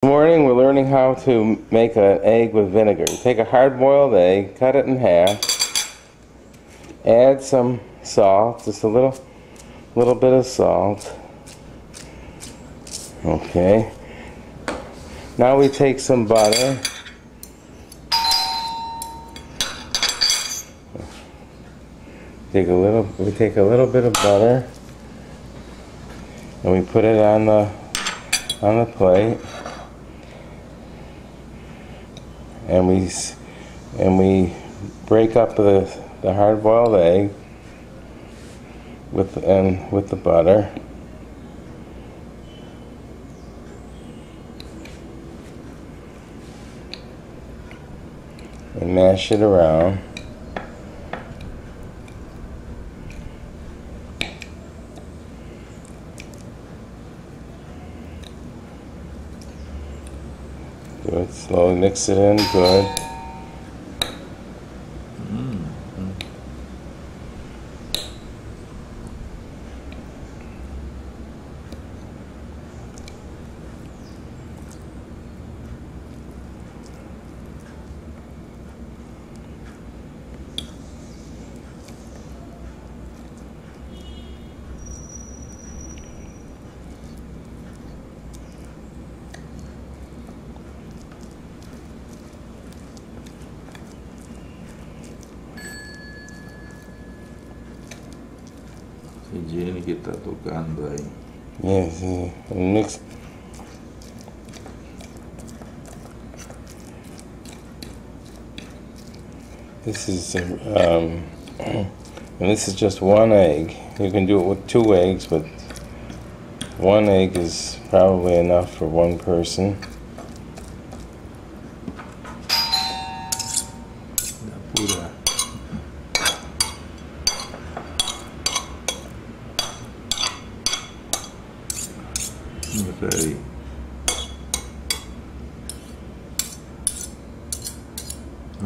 This morning we're learning how to make an egg with vinegar. You take a hard-boiled egg, cut it in half, add some salt, just a little bit of salt. Okay. Now we take some butter. We take a little bit of butter and we put it on the plate. And we break up the hard-boiled egg with the butter. And mash it around. Do it slowly, mix it in good. Jenny que está tocando ahí. Yes, mix. This is and this is just one egg. You can do it with 2 eggs, but 1 egg is probably enough for 1 person. La pura. Ready.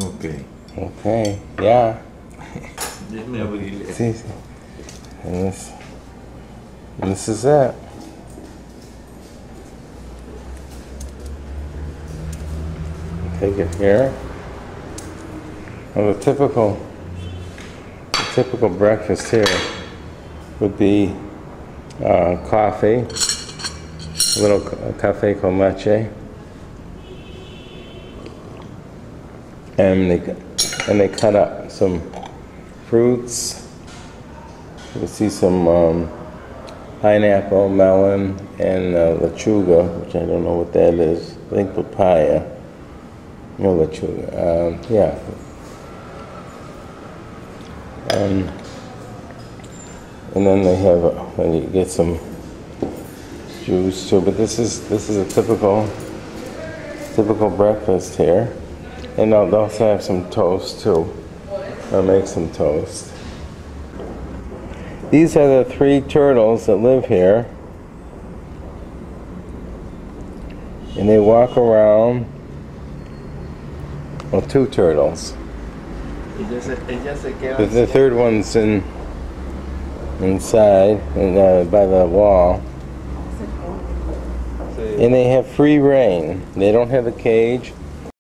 Okay. Okay, yeah. Déjame abrirle. Sí, sí. And this is it. Take it here. Well, the typical breakfast here would be coffee. A little café con leche, and they cut up some fruits. You see some pineapple, melon, and lechuga, which I don't know what that is. I think papaya. No lechuga. Yeah. And then they have then you get some juice too, but this is a typical breakfast here. And they'll also have some toast too. I'll make some toast. These are the 3 turtles that live here, and they walk around. Well, 2 turtles. The 3rd one's inside and by the wall. And they have free reign. They don't have a cage.